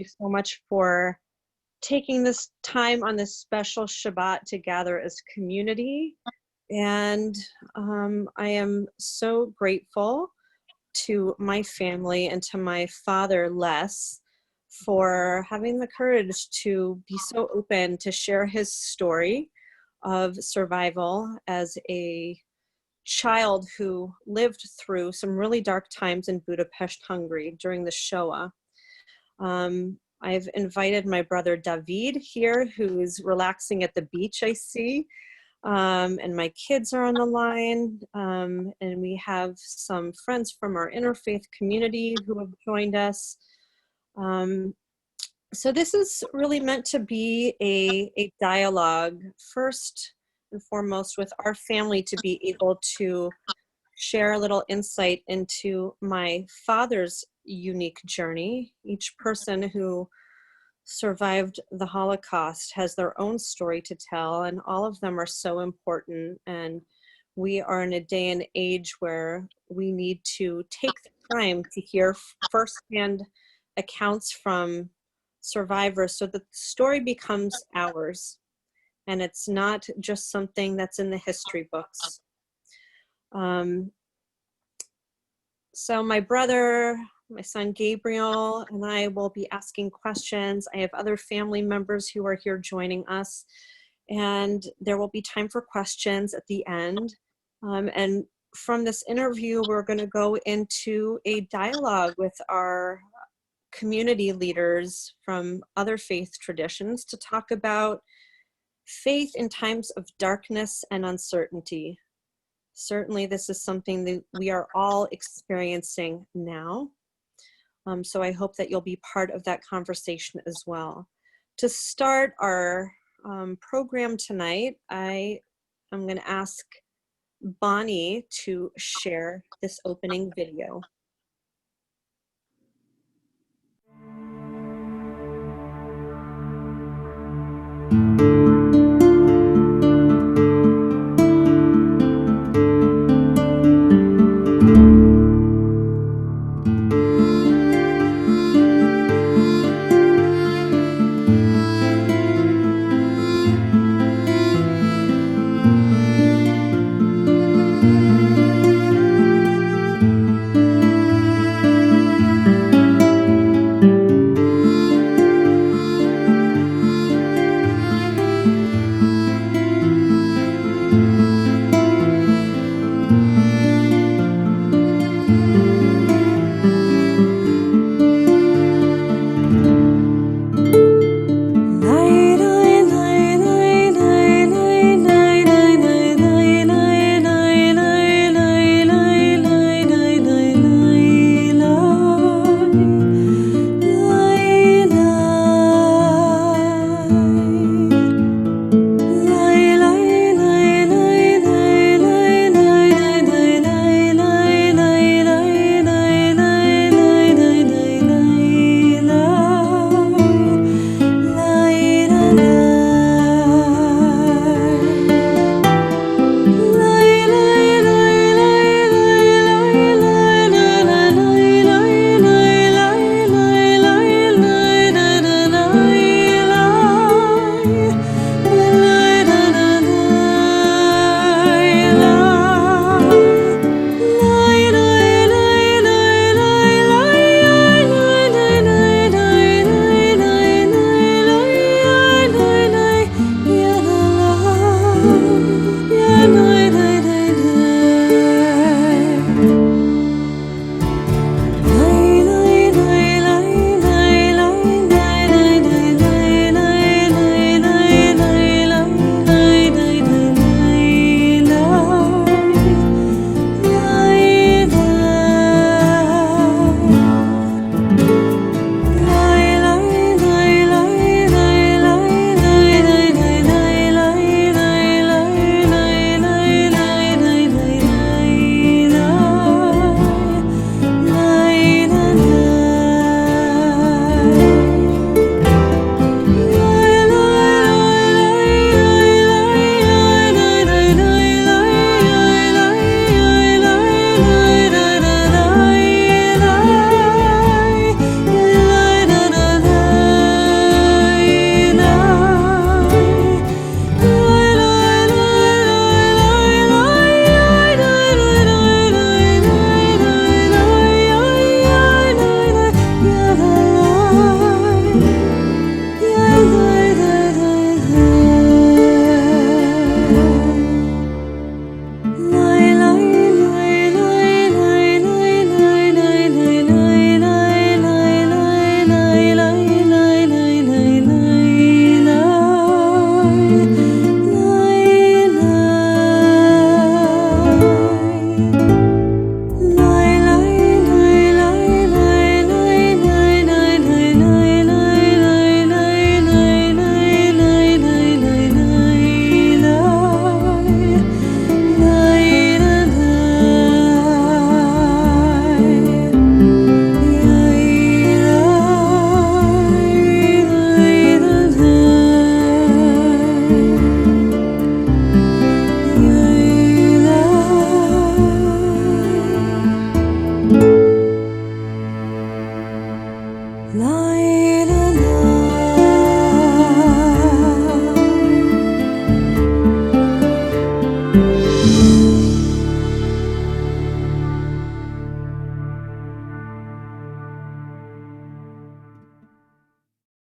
you so much for taking this time on this special Shabbat to gather as community. And I am so grateful to my family and to my father, Les, for having the courage to be so open to share his story of survival as a child who lived through some really dark times in Budapest, Hungary during the Shoah. I've invited my brother David here, who's relaxing at the beach, I see. And my kids are on the line. And we have some friends from our interfaith community who have joined us. So this is really meant to be a dialogue, first and foremost, with our family, to be able to share a little insight into my father's unique journey. Each person who survived the Holocaust has their own story to tell, and all of them are so important. And we are in a day and age where we need to take the time to hear firsthand accounts from survivors so that the story becomes ours, and it's not just something that's in the history books. So my brother, my son Gabriel, and I will be asking questions. I have other family members who are here joining us, and there will be time for questions at the end. And from this interview, we're going to go into a dialogue with our community leaders from other faith traditions to talk about faith in times of darkness and uncertainty. Certainly, this is something that we are all experiencing now. So I hope that you'll be part of that conversation as well. To start our program tonight, I am going to ask Bonnie to share this opening video.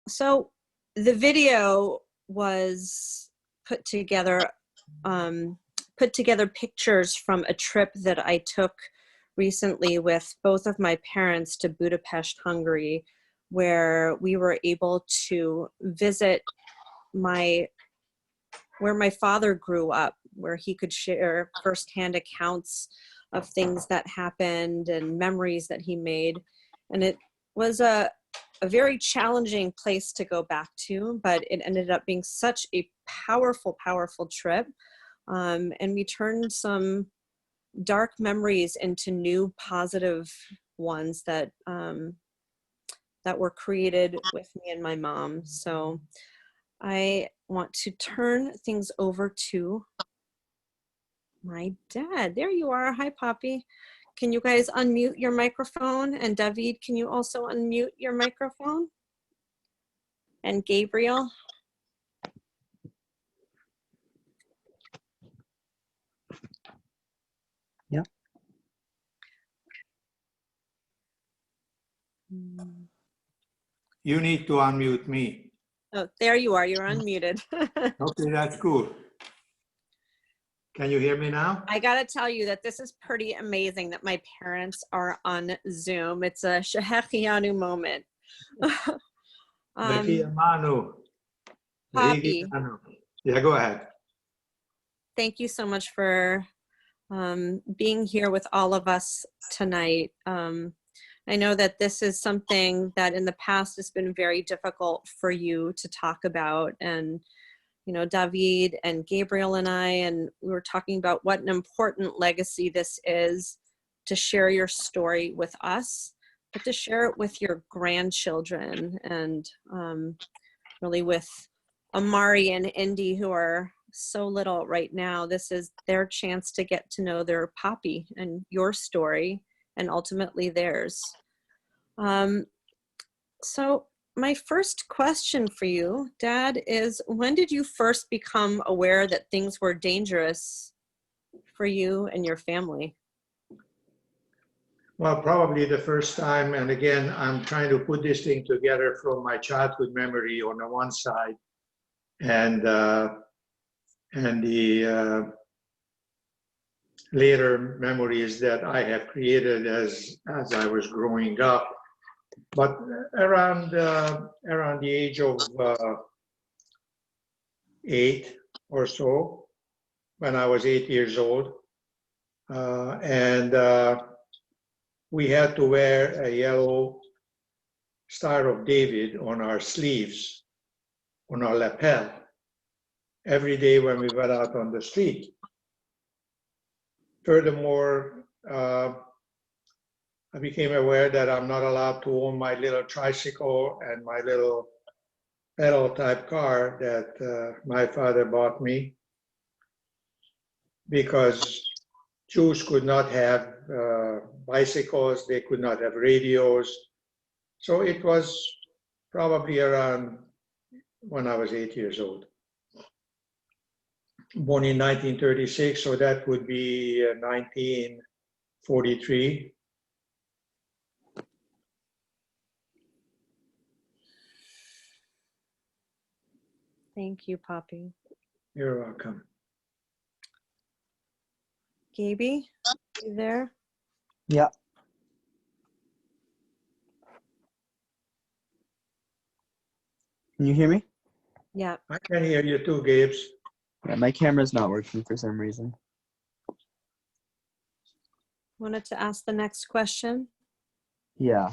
So the video was put together pictures from a trip that I took recently with both of my parents to Budapest, Hungary, where we were able to visit where my father grew up, where he could share firsthand accounts of things that happened and memories that he made. And it was a very challenging place to go back to, but it ended up being such a powerful, powerful trip. And we turned some dark memories into new positive ones that that were created with me and my mom. So I want to turn things over to my dad. There you are. Hi, Poppy. Can you guys unmute your microphone? And David, can you also unmute your microphone? And Gabriel? Yeah. You need to unmute me. Oh, there you are. You're unmuted. Okay, that's cool. Can you hear me now? I got to tell you that this is pretty amazing that my parents are on Zoom. It's a Shehechianu moment. Poppy, Yeah, go ahead. thank you so much for being here with all of us tonight. I know that this is something that in the past has been very difficult for you to talk about. And, you know, David and Gabriel and we were talking about what an important legacy this is to share your story with us, but to share it with your grandchildren and really with Amari and Indy, who are so little right now. This is their chance to get to know their Poppy and your story and ultimately theirs. So my first question for you, Dad, is when did you first become aware that things were dangerous for you and your family? Well, probably the first time, and again, I'm trying to put this thing together from my childhood memory on the one side, and the later memories that I have created as I was growing up. But around the age of 8 or so, when I was 8 years old, and we had to wear a yellow Star of David on our sleeves, on our lapel, every day when we went out on the street. Furthermore, I became aware that I'm not allowed to own my little tricycle and my little pedal type car that my father bought me, because Jews could not have bicycles, they could not have radios. So it was probably around when I was 8 years old. Born in 1936, so that would be 1943. Thank you, Poppy. You're welcome. Gaby, you there? Yeah. Can you hear me? Yeah. I can hear you too, Gabes. Yeah, my camera's not working for some reason. Wanted to ask the next question. Yeah.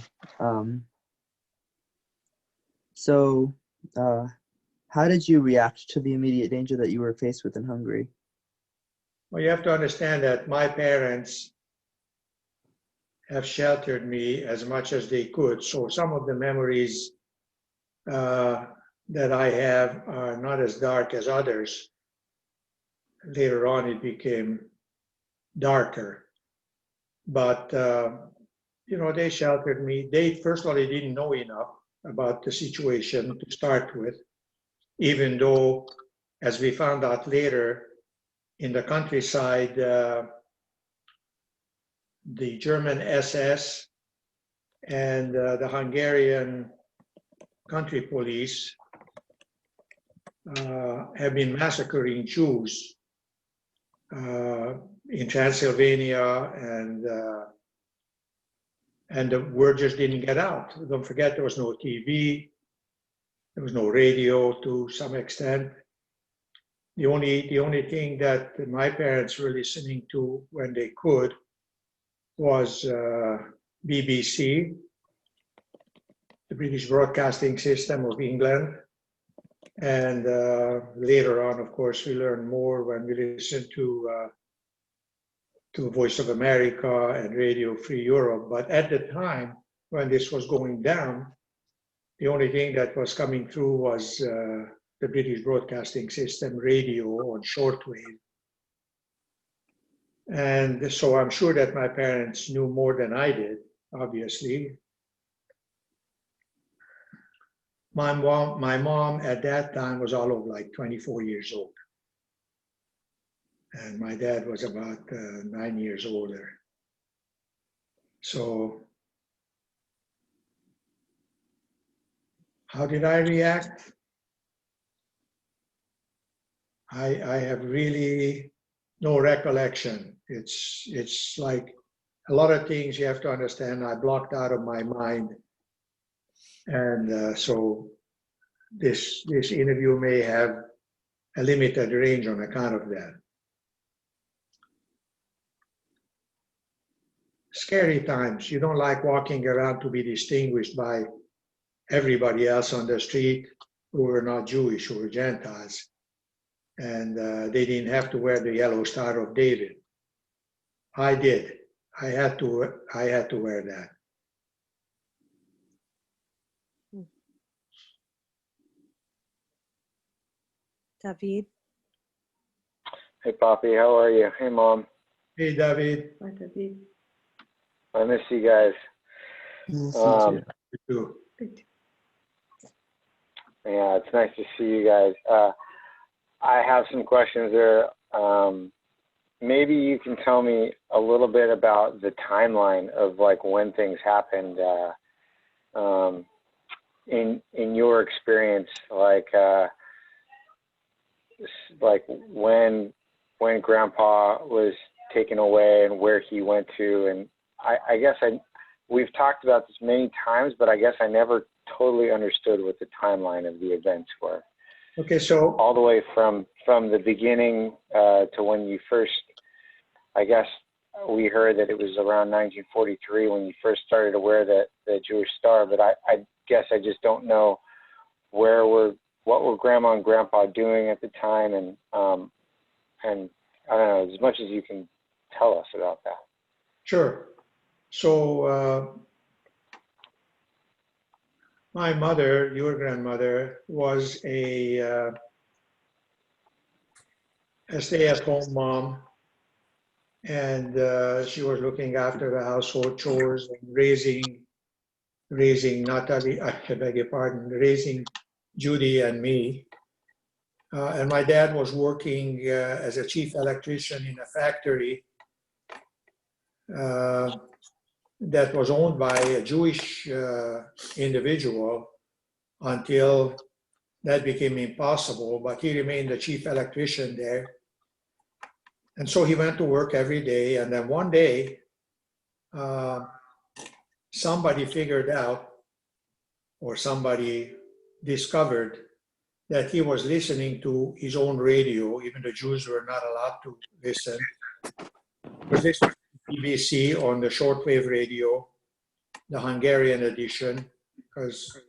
So, how did you react to the immediate danger that you were faced with in Hungary? Well, you have to understand that my parents have sheltered me as much as they could. So some of the memories that I have are not as dark as others. Later on, it became darker. But, you know, they sheltered me. First of all, they didn't know enough about the situation to start with, even though, as we found out later, in the countryside, the German SS and the Hungarian country police have been massacring Jews in Transylvania, and the word just didn't get out. Don't forget, there was no TV, there was no radio to some extent. The only thing that my parents were listening to when they could was BBC, the British Broadcasting System of England. And later on, of course, we learned more when we listened to Voice of America and Radio Free Europe. But at the time when this was going down, the only thing that was coming through was the British Broadcasting System radio on shortwave. And so I'm sure that my parents knew more than I did, obviously. My mom at that time was all of like 24 years old. And my dad was about 9 years older. So how did I react? I have really no recollection. It's like a lot of things you have to understand I blocked out of my mind. And so this interview may have a limited range on account of that. Scary times. You don't like walking around to be distinguished by everybody else on the street who were not Jewish, who were Gentiles. And they didn't have to wear the yellow Star of David. I did. I had to wear that. David. Hey, Poppy, how are you? Hey, Mom. Hey, David. Hi, David. I miss you guys. You too. Yeah, it's nice to see you guys. I have some questions there. Maybe you can tell me a little bit about the timeline of like when things happened in your experience, like when Grandpa was taken away and where he went to. And I guess we've talked about this many times, but I guess I never totally understood what the timeline of the events were. Okay, so all the way from the beginning to when you first, I guess we heard that it was around 1943 when you first started to wear the Jewish star, but I guess I just don't know what were Grandma and Grandpa doing at the time, and I don't know, as much as you can tell us about that. Sure. So my mother, your grandmother, was a stay-at-home mom, and she was looking after the household chores and raising Natalie, I beg your pardon, raising Judy and me. And my dad was working as a chief electrician in a factory that was owned by a Jewish individual until that became impossible, but he remained the chief electrician there. And so he went to work every day, and then one day, somebody figured out, or somebody discovered that he was listening to his own radio, even the Jews were not allowed to listen. Because this was BBC on the shortwave radio, the Hungarian edition, because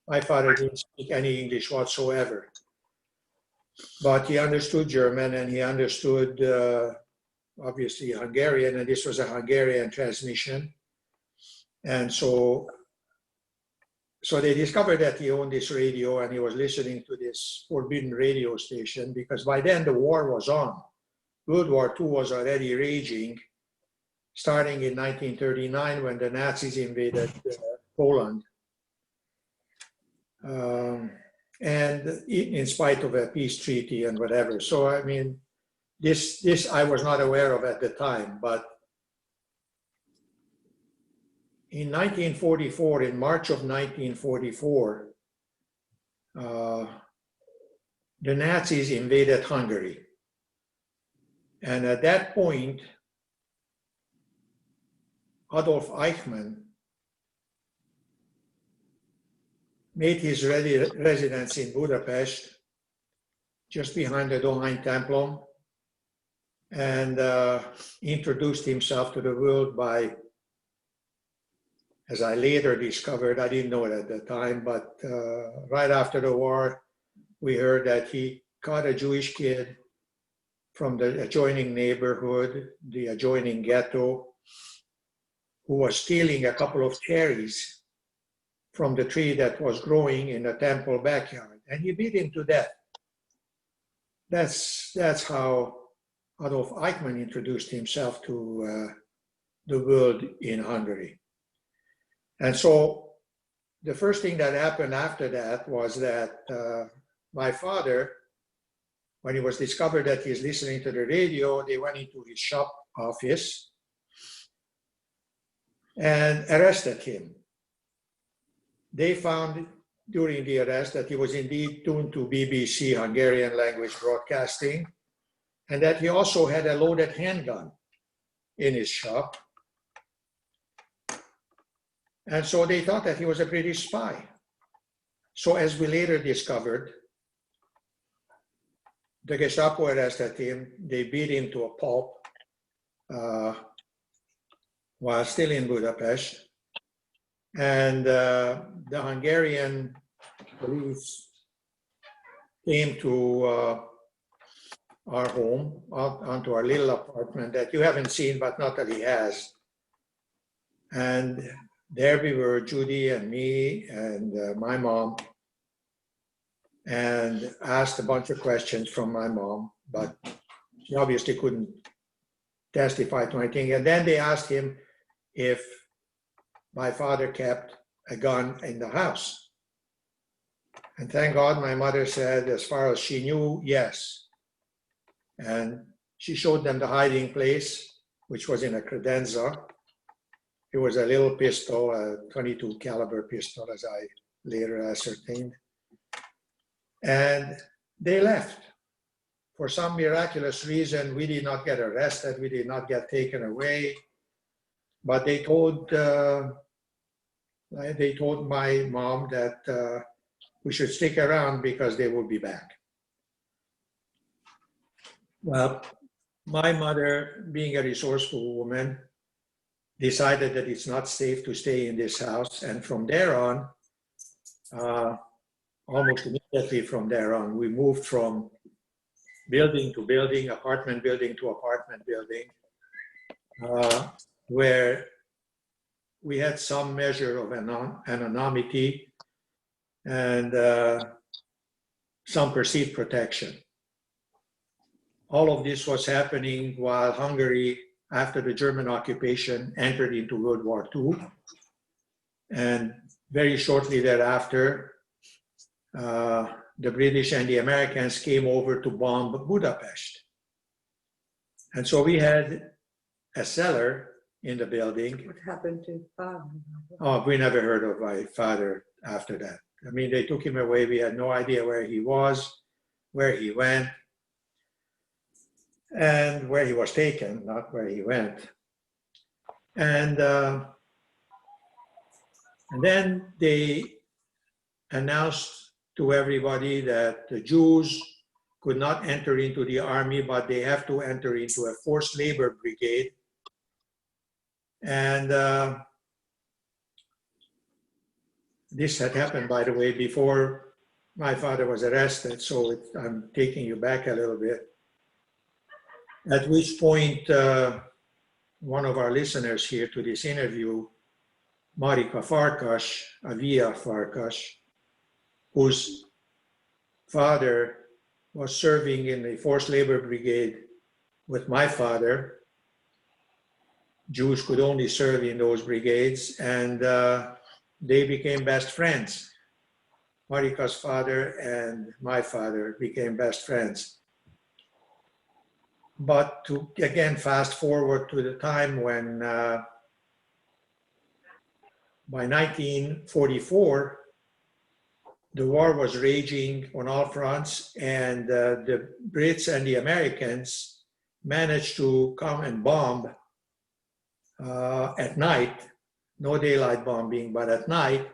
my father didn't speak any English whatsoever. But he understood German, and he understood, obviously, Hungarian, and this was a Hungarian transmission. And so they discovered that he owned this radio, and he was listening to this forbidden radio station, because by then the war was on. World War II was already raging, starting in 1939 when the Nazis invaded Poland. And in spite of a peace treaty and whatever. So, I mean, this I was not aware of at the time, but in 1944, in March of 1944, the Nazis invaded Hungary. And at that point, Adolf Eichmann made his residence in Budapest, just behind the Dohány Templom, and introduced himself to the world by, as I later discovered, I didn't know it at the time, but right after the war, we heard that he caught a Jewish kid from the adjoining neighborhood, the adjoining ghetto, who was stealing a couple of cherries from the tree that was growing in the temple backyard, and he beat him to death. That's how Adolf Eichmann introduced himself to the world in Hungary. And so the first thing that happened after that was that my father, when it was discovered that he's listening to the radio, they went into his shop office and arrested him. They found during the arrest that he was indeed tuned to BBC Hungarian language broadcasting, and that he also had a loaded handgun in his shop. And so they thought that he was a British spy. So as we later discovered, the Gestapo arrested him, they beat him to a pulp while still in Budapest. And the Hungarian police came to our home, out onto our little apartment that you haven't seen, but Natalie has. And there we were, Judy and me and my mom, and asked a bunch of questions from my mom, but she obviously couldn't testify to anything. And then they asked him if my father kept a gun in the house. And thank God my mother said, as far as she knew, yes. And she showed them the hiding place, which was in a credenza. It was a little pistol, a 22 caliber pistol, as I later ascertained. And they left. For some miraculous reason, we did not get arrested, we did not get taken away, but they told my mom that we should stick around because they will be back. Well, my mother, being a resourceful woman, decided that it's not safe to stay in this house. And from there on, almost immediately from there on, we moved from building to building, apartment building to apartment building, where we had some measure of anonymity and some perceived protection. All of this was happening while Hungary, after the German occupation, entered into World War II. And very shortly thereafter, the British and the Americans came over to bomb Budapest. And so we had a cellar in the building. What happened to father? Oh, we never heard of my father after that. I mean, they took him away. We had no idea where he was, where he went, and where he was taken, not where he went. And then they announced to everybody that the Jews could not enter into the army, but they have to enter into a forced labor brigade. And this had happened, by the way, before my father was arrested, so I'm taking you back a little bit. At which point, one of our listeners here to this interview, Marika Farkas, Avia Farkas, whose father was serving in the forced labor brigade with my father. Jews could only serve in those brigades, and they became best friends. Marika's father and my father became best friends. But to, again, fast forward to the time when by 1944, the war was raging on all fronts, and the Brits and the Americans managed to come and bomb at night, no daylight bombing, but at night.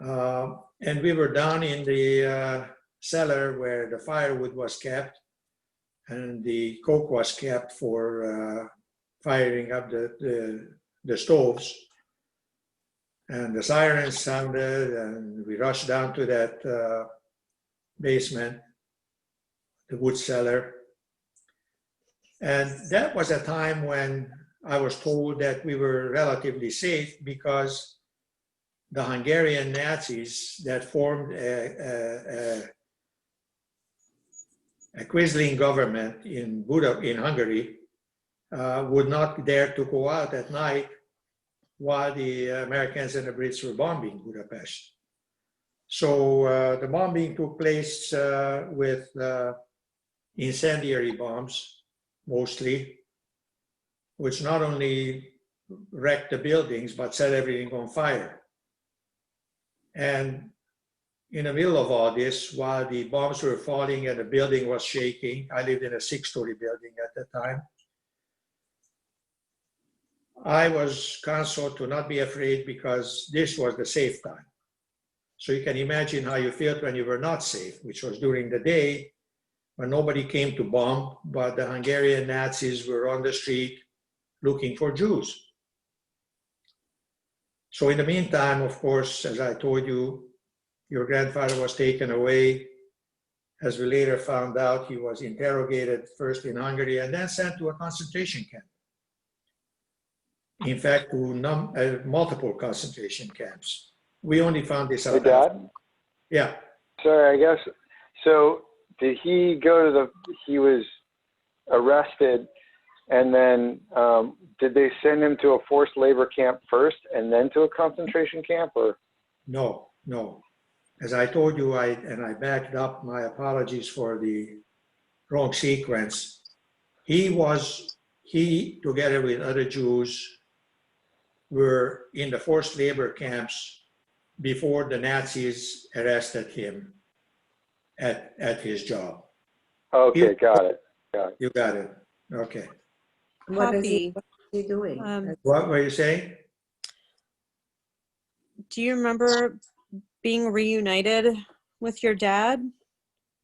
And we were down in the cellar where the firewood was kept and the coke was kept for firing up the stoves. And the sirens sounded, and we rushed down to that basement, the wood cellar. And that was a time when I was told that we were relatively safe because the Hungarian Nazis that formed a Quisling government in Hungary would not dare to go out at night while the Americans and the Brits were bombing Budapest. So the bombing took place with incendiary bombs, mostly, which not only wrecked the buildings, but set everything on fire. And in the middle of all this, while the bombs were falling and the building was shaking, I lived in a 6-story building at the time, I was counseled to not be afraid because this was the safe time. So you can imagine how you felt when you were not safe, which was during the day when nobody came to bomb, but the Hungarian Nazis were on the street looking for Jews. So in the meantime, of course, as I told you, your grandfather was taken away. As we later found out, he was interrogated first in Hungary and then sent to a concentration camp. In fact, to multiple concentration camps. We only found this out. Hey, Dad? Yeah. Sorry, I guess. So did he go to he was arrested, and then did they send him to a forced labor camp first and then to a concentration camp, or? No. As I told you, I backed up, my apologies for the wrong sequence. He, together with other Jews, were in the forced labor camps before the Nazis arrested him at his job. Okay, got it. You got it. Okay. What is Copy. he doing? What were you saying? Do you remember being reunited with your dad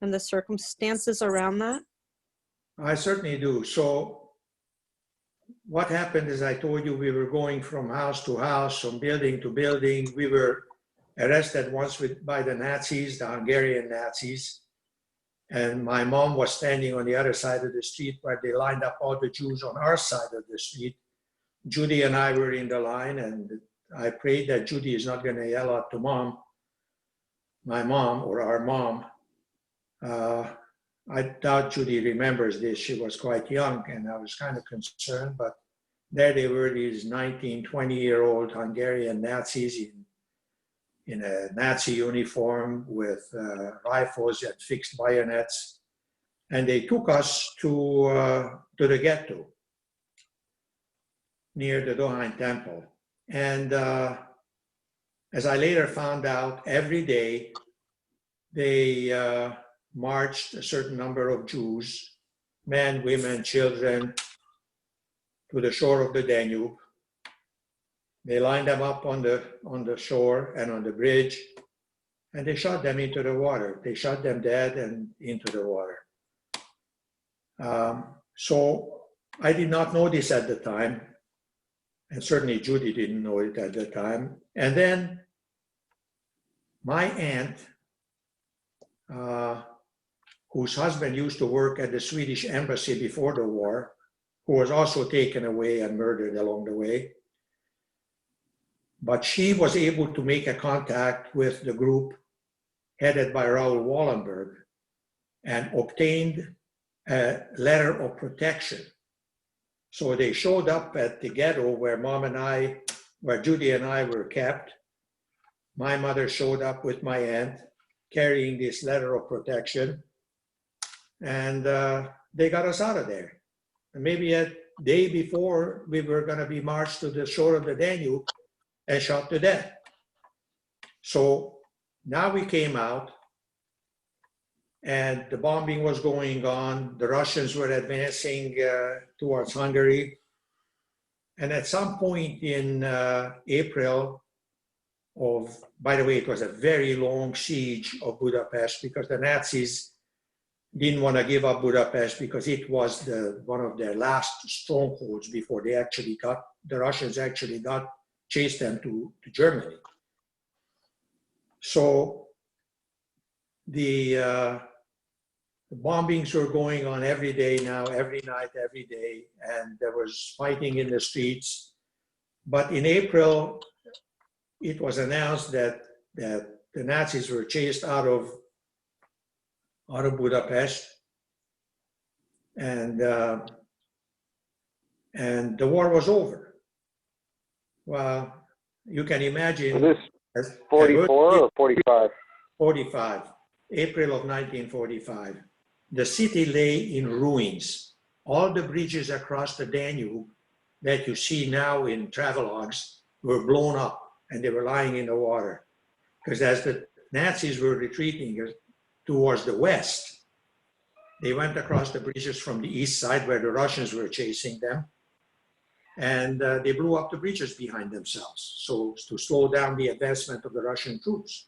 and the circumstances around that? I certainly do. So what happened is, I told you, we were going from house to house, from building to building. We were arrested once by the Nazis, the Hungarian Nazis. And my mom was standing on the other side of the street where they lined up all the Jews on our side of the street. Judy and I were in the line, and I prayed that Judy is not going to yell out to mom, my mom or our mom. I doubt Judy remembers this. She was quite young, and I was kind of concerned, but there they were, these 19, 20-year-old Hungarian Nazis in a Nazi uniform with rifles and fixed bayonets. And they took us to the ghetto near the Dohány Temple. And as I later found out, every day they marched a certain number of Jews, men, women, children, to the shore of the Danube. They lined them up on the shore and on the bridge, and they shot them into the water. They shot them dead and into the water. So I did not know this at the time, and certainly Judy didn't know it at the time. And then my aunt, whose husband used to work at the Swedish embassy before the war, who was also taken away and murdered along the way. But she was able to make a contact with the group headed by Raoul Wallenberg and obtained a letter of protection. So they showed up at the ghetto where where Judy and I were kept. My mother showed up with my aunt carrying this letter of protection, and they got us out of there. And maybe a day before we were going to be marched to the shore of the Danube, and shot to death. So now we came out, and the bombing was going on. The Russians were advancing towards Hungary. And at some point in April by the way, it was a very long siege of Budapest, because the Nazis didn't want to give up Budapest, because it was one of their last strongholds before the Russians actually chased them to Germany. So the bombings were going on every day now, every night, every day, and there was fighting in the streets. But in April, it was announced that the Nazis were chased out of Budapest, and the war was over. Well, you can imagine. Was this 44 or 45? 45, April of 1945. The city lay in ruins. All the bridges across the Danube that you see now in travelogues were blown up, and they were lying in the water. Because as the Nazis were retreating towards the west, they went across the bridges from the east side where the Russians were chasing them, and they blew up the bridges behind themselves, so to slow down the advancement of the Russian troops.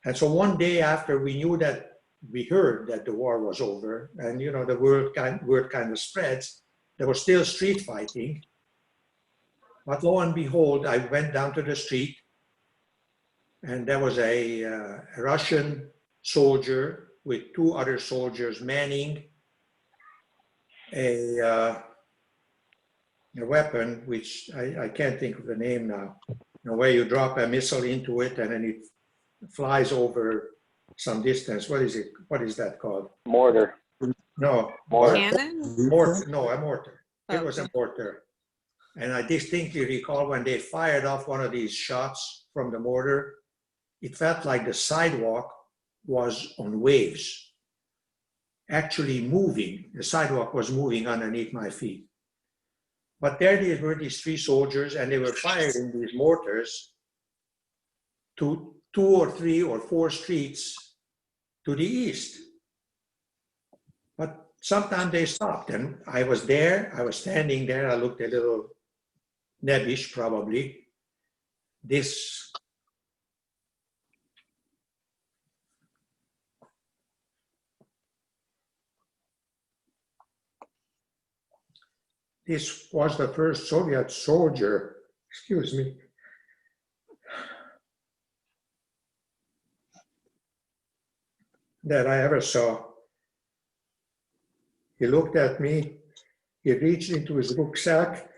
And so one day after we heard that the war was over, and the word kind of spreads, there was still street fighting. But lo and behold, I went down to the street, and there was a Russian soldier with two other soldiers manning a weapon, which I can't think of the name now, where you drop a missile into it and then it flies over some distance. What is it? What is that called? Mortar. No. Mortar. Cannon? Mortar. No, a mortar. It was a Okay. mortar. And I distinctly recall when they fired off one of these shots from the mortar, it felt like the sidewalk was on waves, actually moving. The sidewalk was moving underneath my feet. But there were these three soldiers, and they were firing these mortars to 2 or 3 or 4 streets to the east. But sometimes they stopped, and I was standing there, I looked a little nebbish probably. This was the first Soviet soldier, excuse me, that I ever saw. He looked at me, he reached into his rucksack,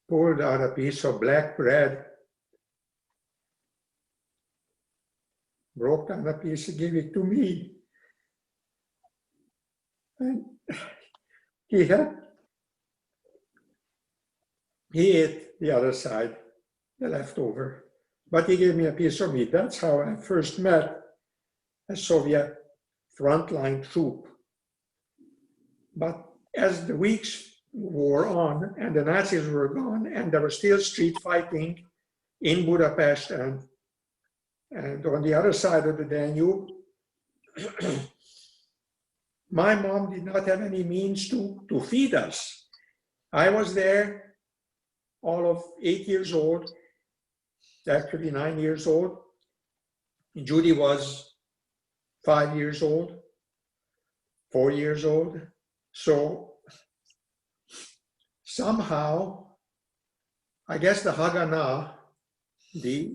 pulled out a piece of black bread, broke down a piece and gave it to me. And he ate the other side, the leftover, but he gave me a piece of meat. That's how I first met a Soviet frontline troop. But as the weeks wore on and the Nazis were gone and there was still street fighting in Budapest and on the other side of the Danube, my mom did not have any means to feed us. I was there, all of 8 years old, actually 9 years old. Judy was 5 years old, 4 years old. So somehow, I guess the Hajnal, the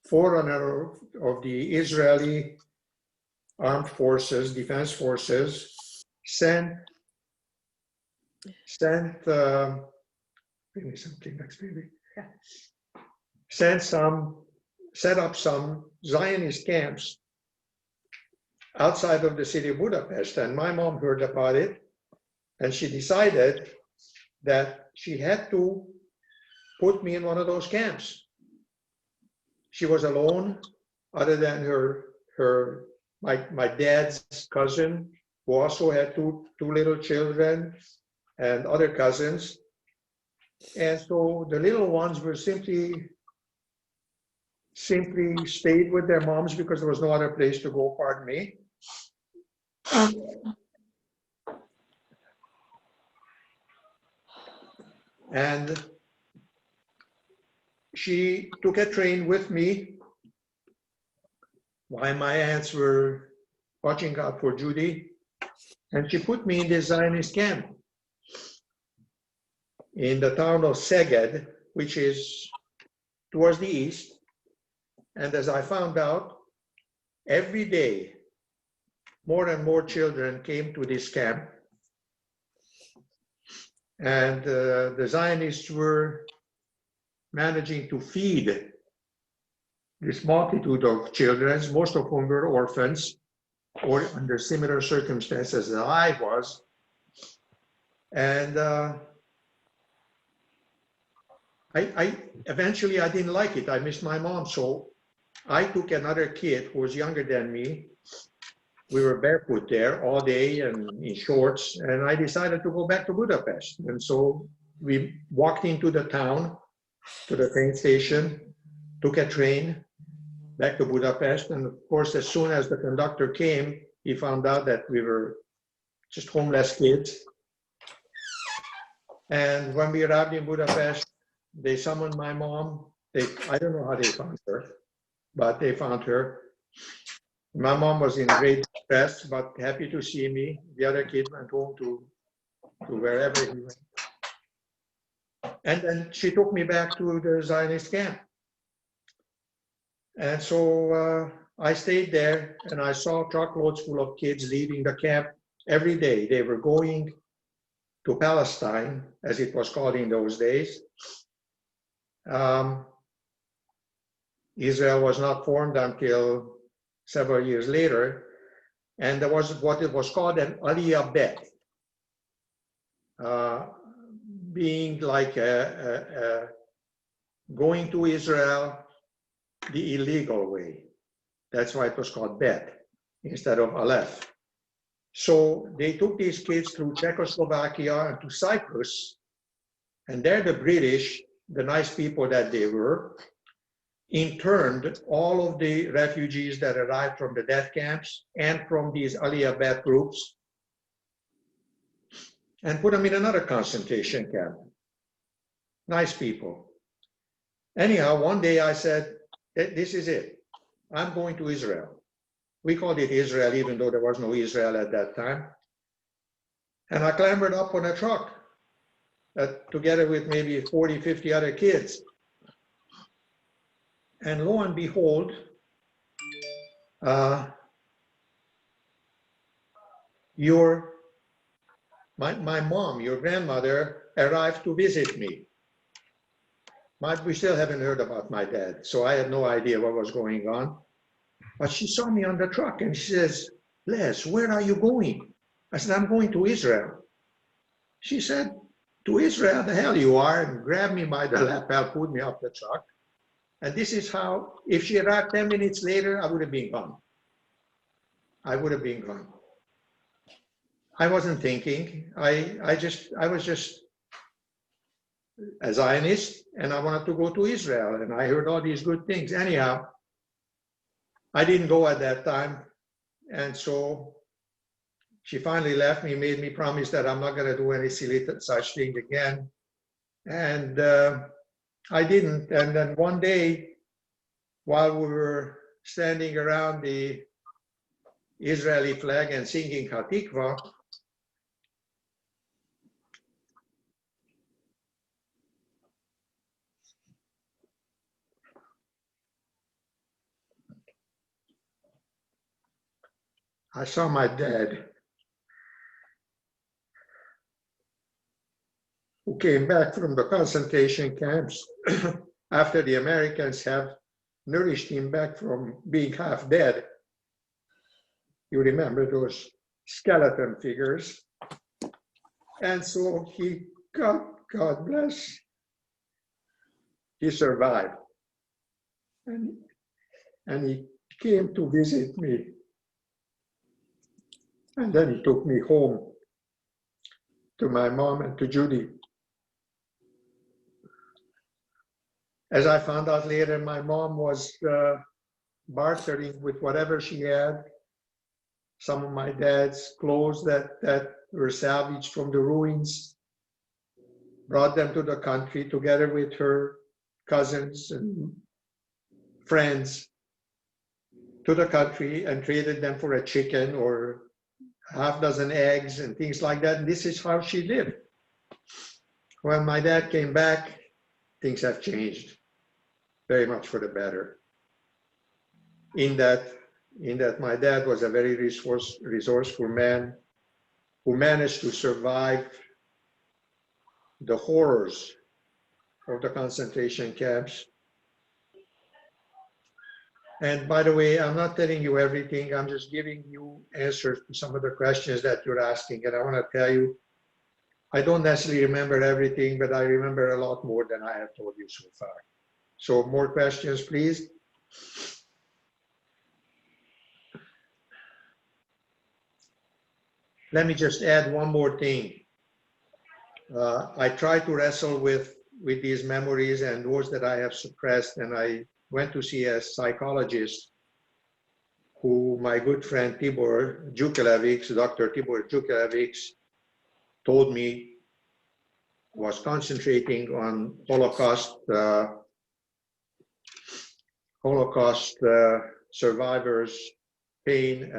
forerunner of the Israeli armed forces, defense forces, sent bring me some Kleenex, baby. Set up some Zionist camps outside of the city of Budapest. And my mom heard about it, and she decided that she had to put me in one of those camps. She was alone, other than my dad's cousin, who also had two little children and other cousins. And so the little ones were simply stayed with their moms because there was no other place to go, pardon me. And she took a train with me while my aunts were watching out for Judy. And she put me in the Zionist camp in the town of Szeged, which is towards the east. And as I found out, every day, more and more children came to this camp. And the Zionists were managing to feed this multitude of children, most of whom were orphans or under similar circumstances as I was. And eventually I didn't like it. I missed my mom. So I took another kid who was younger than me. We were barefoot there all day and in shorts, and I decided to go back to Budapest. And so we walked into the town, to the train station, took a train back to Budapest. And of course, as soon as the conductor came, he found out that we were just homeless kids. And when we arrived in Budapest, they summoned my mom. I don't know how they found her, but they found her. My mom was in great distress, but happy to see me. The other kid went home to wherever he went. And then she took me back to the Zionist camp. And so I stayed there, and I saw truckloads full of kids leaving the camp every day. They were going to Palestine, as it was called in those days. Israel was not formed until several years later, and there was what it was called an Aliyah Bet, being like going to Israel the illegal way. That's why it was called Bet instead of Aleph. So they took these kids through Czechoslovakia and to Cyprus, and there the British, the nice people that they were, interned all of the refugees that arrived from the death camps and from these Aliyah Bet groups and put them in another concentration camp. Nice people. Anyhow, one day I said, this is it. I'm going to Israel. We called it Israel, even though there was no Israel at that time. And I clambered up on a truck together with maybe 40, 50 other kids. And lo and behold, my mom, your grandmother, arrived to visit me. We still haven't heard about my dad, so I had no idea what was going on. But she saw me on the truck and she says, Les, where are you going? I said, I'm going to Israel. She said, to Israel, the hell you are, and grabbed me by the lapel, pulled me off the truck. And this is how, if she arrived 10 minutes later, I would have been gone. I would have been gone. I wasn't thinking. I was just a Zionist, and I wanted to go to Israel, and I heard all these good things. Anyhow, I didn't go at that time, and so she finally left me, made me promise that I'm not going to do any silly such thing again, and I didn't. And then one day, while we were standing around the Israeli flag and singing Hatikva, I saw my dad, who came back from the concentration camps after the Americans have nourished him back from being half dead. You remember those skeleton figures. And so God bless, he survived. And he came to visit me. And then he took me home to my mom and to Judy. As I found out later, my mom was bartering with whatever she had. Some of my dad's clothes that were salvaged from the ruins, brought them to the country together with her cousins and friends to the country and traded them for a chicken or half dozen eggs and things like that. And this is how she lived. When my dad came back, things have changed very much for the better. In that my dad was a very resourceful man who managed to survive the horrors of the concentration camps. And by the way, I'm not telling you everything. I'm just giving you answers to some of the questions that you're asking. And I want to tell you, I don't necessarily remember everything, but I remember a lot more than I have told you so far. So more questions, please. Let me just add one more thing. I try to wrestle with these memories and those that I have suppressed, and I went to see a psychologist who my good friend Tibor Djukelevics, Dr. Tibor Djukelevics, told me was concentrating on Holocaust survivors' pain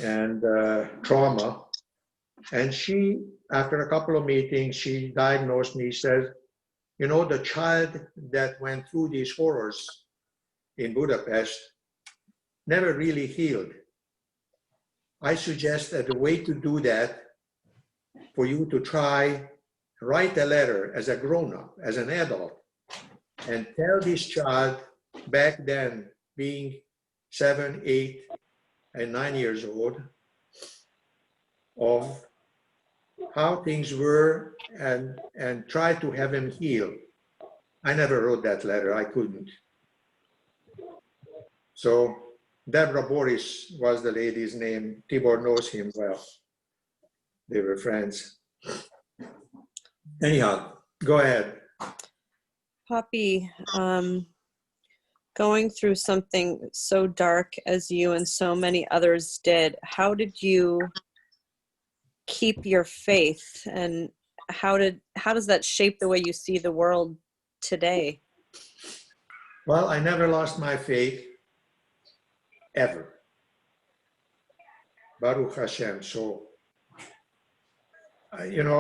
and trauma. And she, after a couple of meetings, she diagnosed me, says, you know, the child that went through these horrors in Budapest never really healed. I suggest that the way to do that, for you to try, write a letter as a grown-up, as an adult, and tell this child back then, being 7, 8, and 9 years old, of how things were and try to have him heal. I never wrote that letter, I couldn't. So Deborah Boris was the lady's name. Tibor knows him well. They were friends. Anyhow, go ahead. Poppy, going through something so dark as you and so many others did, how did you keep your faith, and how does that shape the way you see the world today? Well, I never lost my faith, ever. Baruch Hashem. So, you know,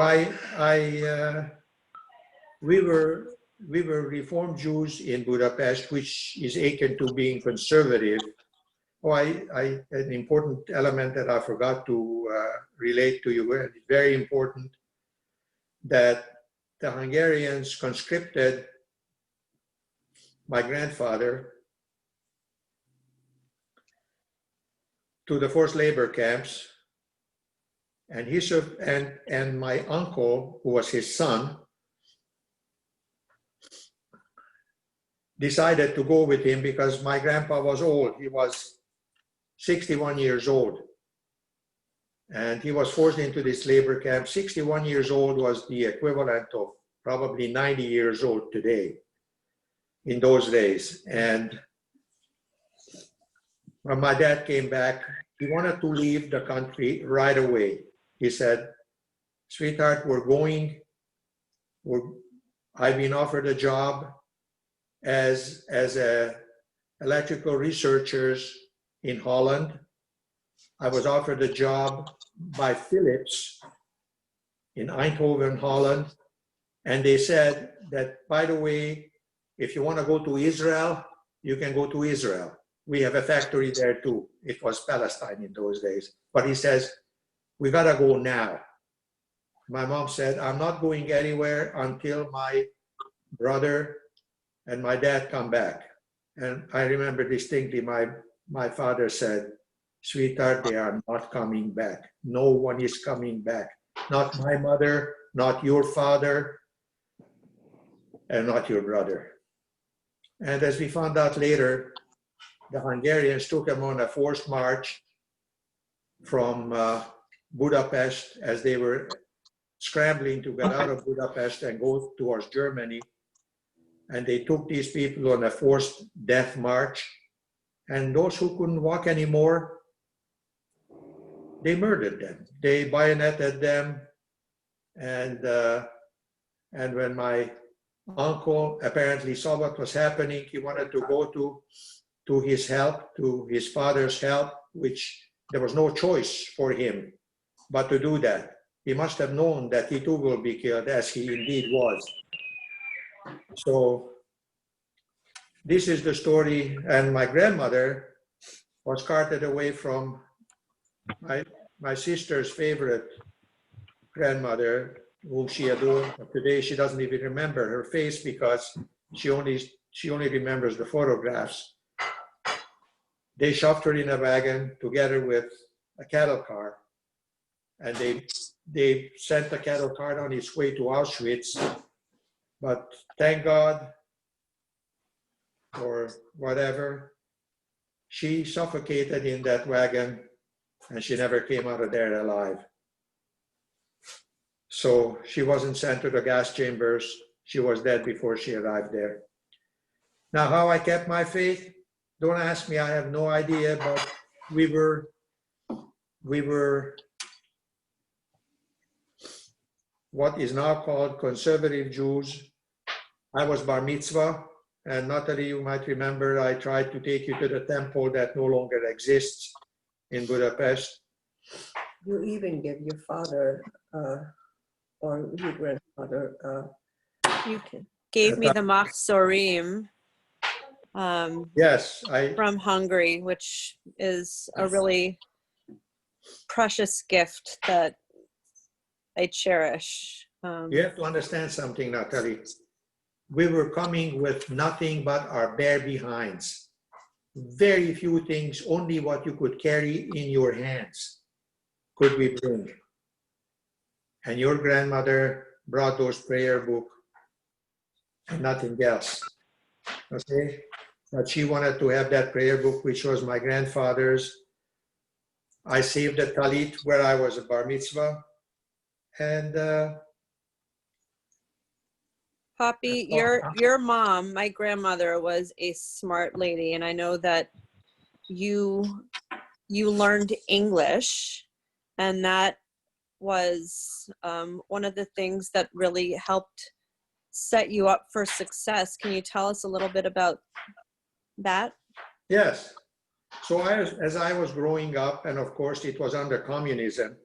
we were Reformed Jews in Budapest, which is akin to being conservative. Oh, an important element that I forgot to relate to you, and very important, that the Hungarians conscripted my grandfather to the forced labor camps, and and my uncle, who was his son, decided to go with him because my grandpa was old. He was 61 years old. And he was forced into this labor camp. 61 years old was the equivalent of probably 90 years old today, in those days. And when my dad came back, he wanted to leave the country right away. He said, sweetheart, I've been offered a job as a electrical researchers in Holland. I was offered a job by Philips in Eindhoven, Holland. And they said that, by the way, if you want to go to Israel, you can go to Israel. We have a factory there too. It was Palestine in those days. But he says, we gotta go now. My mom said, I'm not going anywhere until my brother and my dad come back. And I remember distinctly my father said, sweetheart, they are not coming back. No one is coming back. Not my mother, not your father, and not your brother. And as we found out later, the Hungarians took him on a forced march from Budapest as they were scrambling to get out of Budapest and go towards Germany. And they took these people on a forced death march. And those who couldn't walk anymore, they murdered them. They bayoneted them. And when my uncle apparently saw what was happening, he wanted to go to his help, to his father's help, which there was no choice for him but to do that. He must have known that he too will be killed, as he indeed was. So this is the story. And my grandmother was carted away from my sister's favorite grandmother, whom she adored. But today she doesn't even remember her face because she only remembers the photographs. They shoved her in a wagon together with a cattle car, and they sent the cattle car on its way to Auschwitz. But thank God, or whatever, she suffocated in that wagon, and she never came out of there alive. So she wasn't sent to the gas chambers. She was dead before she arrived there. Now, how I kept my faith, don't ask me, I have no idea, but we were what is now called conservative Jews. I was bar mitzvah, and Natalie, you might remember, I tried to take you to the temple that no longer exists in Budapest. You even gave your father or your grandfather. You gave me the machzorim Yes, from Hungary, which is a really precious gift that I cherish. You have to understand something, Natalie. We were coming with nothing but our bare behinds. Very few things, only what you could carry in your hands could we bring. And your grandmother brought those prayer books and nothing else. Okay? But she wanted to have that prayer book, which was my grandfather's. I saved the talit where I was a bar mitzvah. And Poppy, your mom, my grandmother, was a smart lady, and I know that you learned English, and that was one of the things that really helped set you up for success. Can you tell us a little bit about that? yes. So as I was growing up, and of course it was under communism,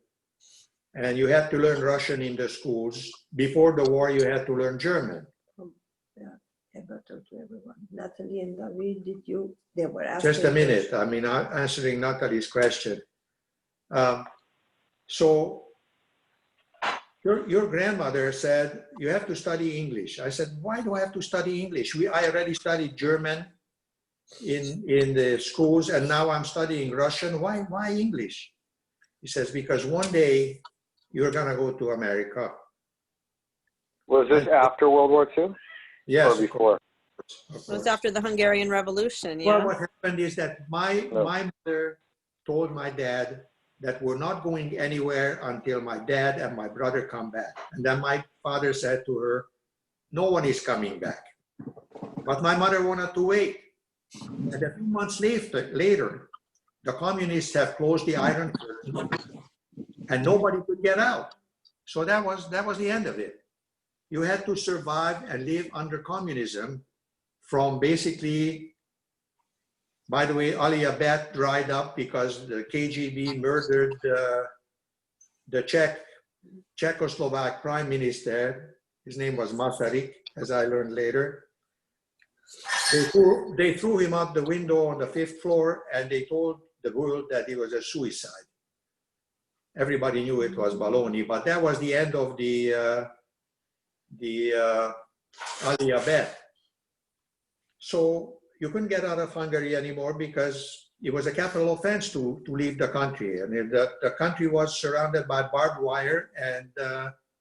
and you had to learn Russian in the schools. Before the war, you had to learn German. I got to everyone. Natalie and David, they were asking. Just a minute. I mean, I'm answering Natalie's question. So your grandmother said, you have to study English. I said, why do I have to study English? I already studied German in the schools, and now I'm studying Russian. Why English? He says, because one day you're going to go to America. Was this after World War II? Yes. Or before? It was after the Hungarian Revolution, yeah? Well, what happened is that my mother told my dad that we're not going anywhere until my dad and my brother come back. And then my father said to her, no one is coming back. But my mother wanted to wait. And a few months later, the communists have closed the Iron Curtain and nobody could get out. So that was the end of it. You had to survive and live under communism from basically, by the way, Aliyah Bet dried up because the KGB murdered the Czechoslovak prime minister. His name was Masaryk, as I learned later. They threw him out the window on the 5th floor, and they told the world that it was a suicide. Everybody knew it was baloney, but that was the end of the Aliyah Bet. So you couldn't get out of Hungary anymore because it was a capital offense to leave the country. And the country was surrounded by barbed wire and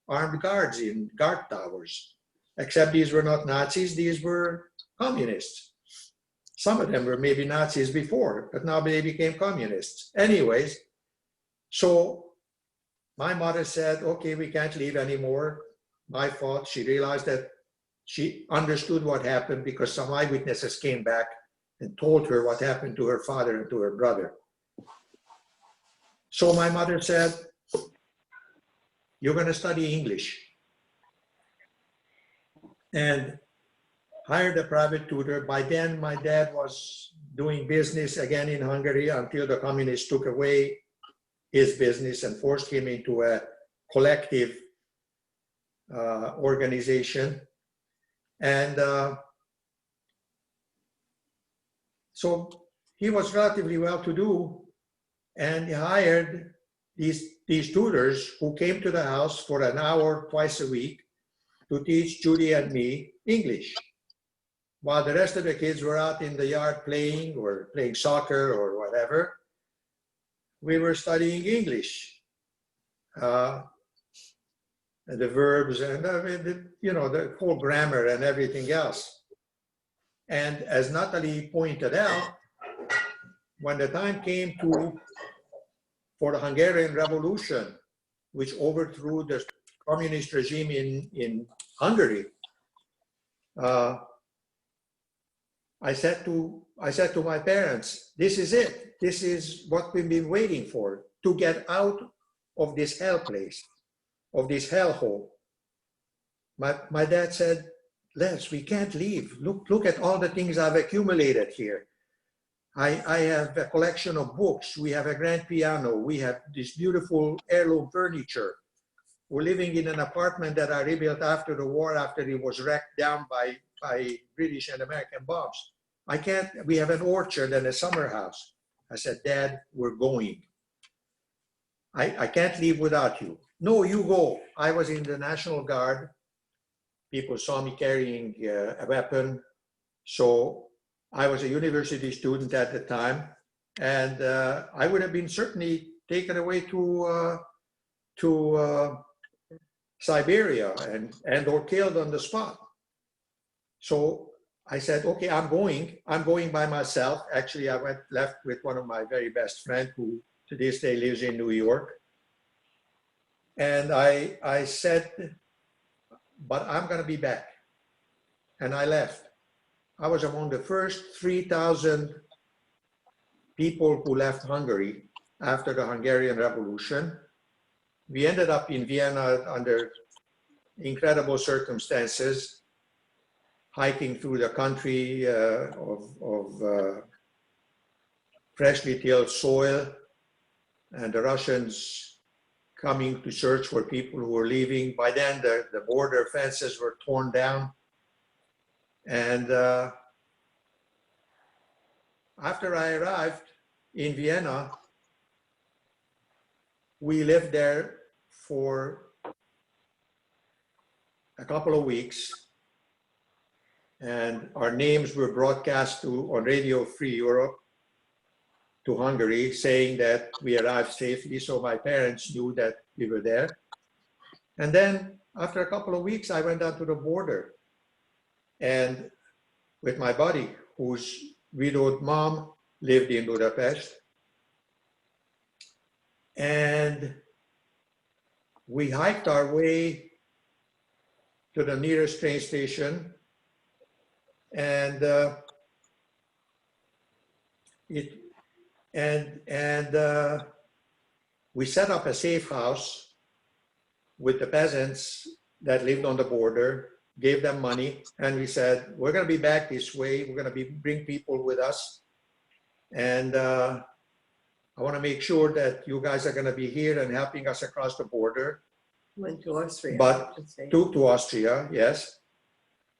armed guards in guard towers. Except these were not Nazis, these were communists. Some of them were maybe Nazis before, but now they became communists. Anyways, So my mother said, okay, we can't leave anymore. My fault. She realized that she understood what happened because some eyewitnesses came back and told her what happened to her father and to her brother. So my mother said, you're going to study English, and hired a private tutor. By then, my dad was doing business again in Hungary until the communists took away his business and forced him into a collective organization. And so he was relatively well-to-do, and he hired these tutors who came to the house for an hour twice a week to teach Judy and me English, while the rest of the kids were out in the yard playing or playing soccer or whatever. We were studying English, and the verbs and the whole grammar and everything else. And as Natalie pointed out, when the time came for the Hungarian Revolution, which overthrew the communist regime in Hungary, I said to my parents, this is it. This is what we've been waiting for, to get out of this hell place, of this hellhole. My dad said, Les, we can't leave. Look at all the things I've accumulated here. I have a collection of books. We have a grand piano. We have this beautiful heirloom furniture. We're living in an apartment that I rebuilt after the war, after it was wrecked down by British and American bombs. We have an orchard and a summer house. I said, Dad, we're going. I can't leave without you. No, you go. I was in the National Guard. People saw me carrying a weapon. So I was a university student at the time, and I would have been certainly taken away to Siberia and or killed on the spot. So I said, okay, I'm going by myself. Actually, I left with one of my very best friends who to this day lives in New York. And I said, but I'm going to be back. And I left. I was among the first 3,000 people who left Hungary after the Hungarian Revolution. We ended up in Vienna under incredible circumstances, hiking through the country of freshly tilled soil, and the Russians coming to search for people who were leaving. By then, the border fences were torn down. And after I arrived in Vienna, we lived there for a couple of weeks, and our names were broadcast on Radio Free Europe to Hungary, saying that we arrived safely, so my parents knew that we were there. And then after a couple of weeks, I went down to the border, and with my buddy, whose widowed mom lived in Budapest. And we hiked our way to the nearest train station, and we set up a safe house with the peasants that lived on the border, gave them money, and we said, we're going to be back this way. We're going to bring people with us. And I want to make sure that you guys are going to be here and helping us across the border. Went to Austria. But to Austria, yes.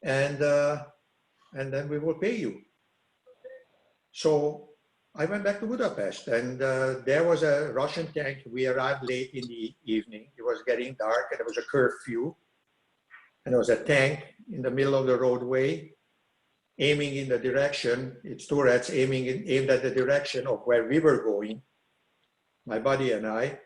And then we will pay you. So I went back to Budapest, and there was a Russian tank. We arrived late in the evening. It was getting dark, and there was a curfew. And there was a tank in the middle of the roadway, aiming in the direction, its turrets aimed at the direction of where we were going, my buddy and I.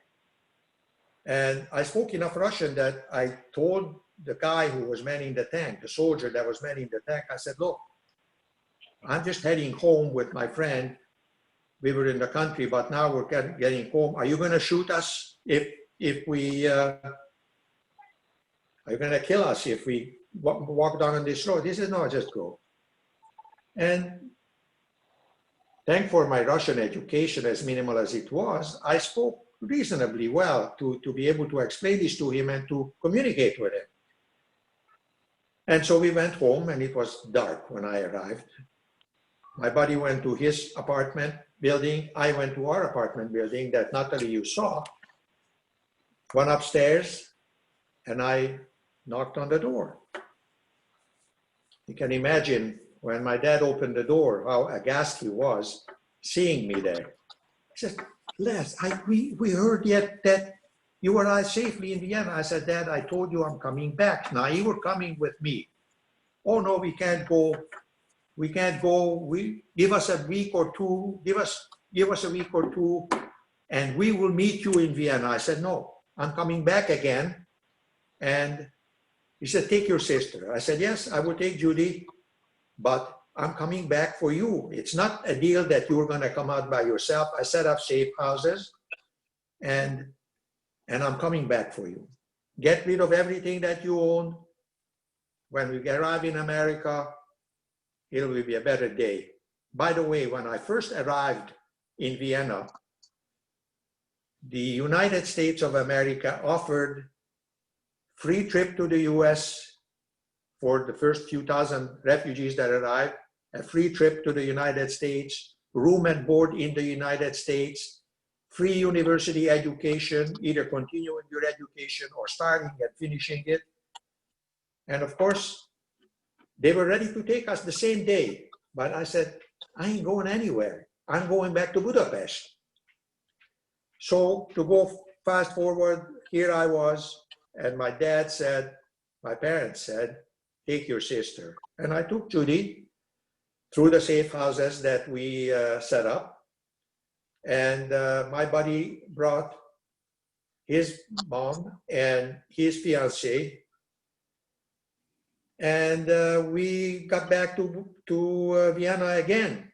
And I spoke enough Russian that I told the guy who was manning the tank, the soldier that was manning the tank, I said, look, I'm just heading home with my friend. we were in the country, but now we're getting home. Are you going to shoot us if we, are you going to kill us if we walk down on this road? He said, no, just go. And thank for my Russian education, as minimal as it was, I spoke reasonably well to be able to explain this to him and to communicate with him. And so we went home, and it was dark when I arrived. My buddy went to his apartment building. I went to our apartment building that Natalie you saw. Went upstairs, and I knocked on the door. You can imagine when my dad opened the door, how aghast he was seeing me there. He said, Les, we heard yet that you arrived safely in Vienna. I said, Dad, I told you I'm coming back. Now you were coming with me. Oh no, we can't go. We can't go. Give us a week or two. Give us a week or two, and we will meet you in Vienna. I said, no, I'm coming back again. And he said, take your sister. I said, yes, I will take Judy, but I'm coming back for you. It's not a deal that you're going to come out by yourself. I set up safe houses, and I'm coming back for you. Get rid of everything that you own. When we arrive in America, it will be a better day. By the way, when I first arrived in Vienna, the United States of America offered free trip to the US for the first few thousand refugees that arrived, a free trip to the United States, room and board in the United States, free university education, either continuing your education or starting and finishing it. And of course, they were ready to take us the same day. But I said, I ain't going anywhere. I'm going back to Budapest. So to go fast forward, here I was, and my dad said, my parents said, take your sister. And I took Judy through the safe houses that we set up. And my buddy brought his mom and his fiancée. And we got back to Vienna again.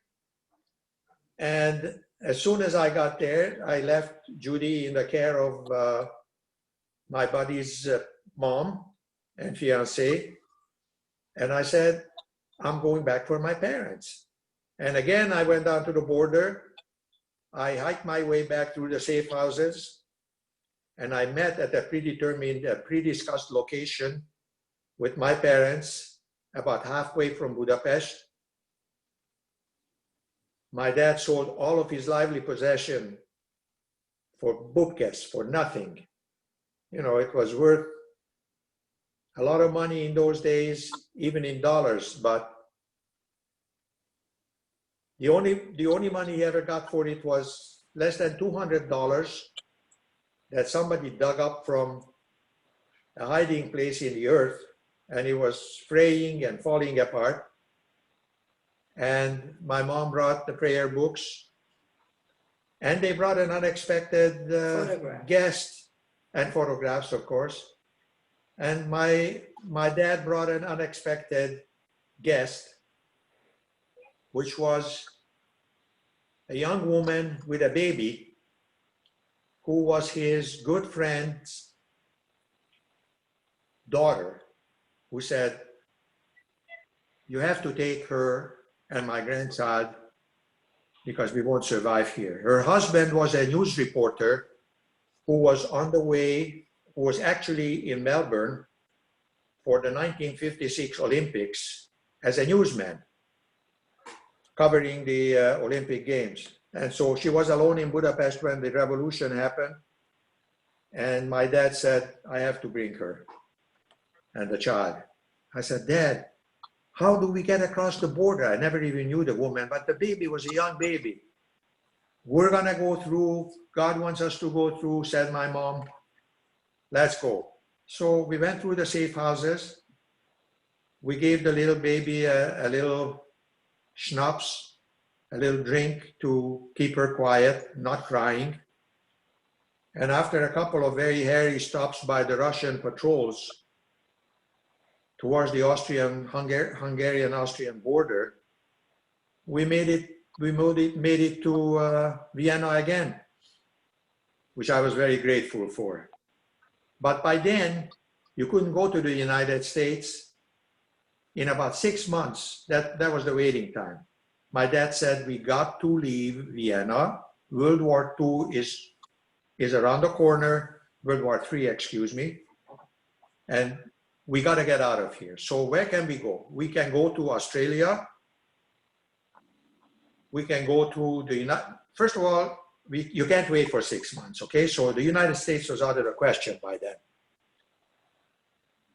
And as soon as I got there, I left Judy in the care of my buddy's mom and fiancé. And I said, I'm going back for my parents. And again, I went down to the border. I hiked my way back through the safe houses. And I met at a predetermined, pre-discussed location with my parents about halfway from Budapest. My dad sold all of his lively possession for bupkes, for nothing. You know, it was worth a lot of money in those days, even in dollars, but the only money he ever got for it was less than $200 that somebody dug up from a hiding place in the earth, and it was fraying and falling apart. And my mom brought the prayer books, and they brought an unexpected guest, and photographs, of course. And my dad brought an unexpected guest, which was a young woman with a baby who was his good friend's daughter, who said, you have to take her and my grandchild because we won't survive here. Her husband was a news reporter who was on the way, who was actually in Melbourne for the 1956 Olympics as a newsman, covering the Olympic Games. And so she was alone in Budapest when the revolution happened. And my dad said, I have to bring her and the child. I said, Dad, how do we get across the border? I never even knew the woman, but the baby was a young baby. We're gonna go through, God wants us to go through, said my mom. Let's go. So we went through the safe houses. We gave the little baby a little schnapps, a little drink to keep her quiet, not crying. And after a couple of very hairy stops by the Russian patrols towards the Hungarian-Austrian border, we made we made it to Vienna again, which I was very grateful for. But by then, you couldn't go to the United States. In about 6 months, that was the waiting time. My dad said, we got to leave Vienna. World War II is around the corner. World War III, excuse me. And we got to get out of here. So where can we go? We can go to Australia. We can go to the first of all, you can't wait for 6 months, okay? So the United States was out of the question by then.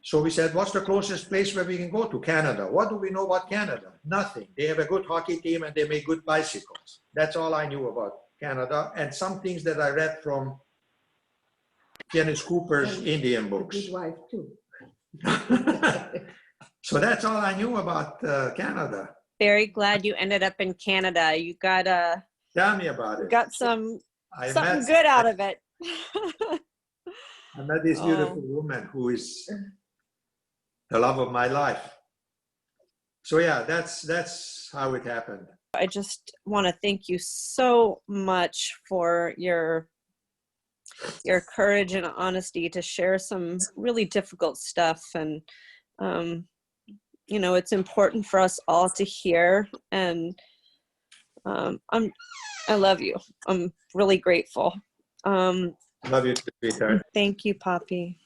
So we said, what's the closest place where we can go to? Canada. What do we know about Canada? Nothing. They have a good hockey team and they make good bicycles. That's all I knew about Canada, and some things that I read from Dennis Cooper's Indian books. His wife too. So that's all I knew about Canada. Very glad you ended up in Canada. You got Tell me about it. got something met- good out of it. I met this beautiful woman who is the love of my life. So yeah, that's how it happened. I just want to thank you so much for your courage and honesty to share some really difficult stuff. And you know, it's important for us all to hear. And I love you. I'm really grateful. Love you, sweetheart. Thank you, Poppy.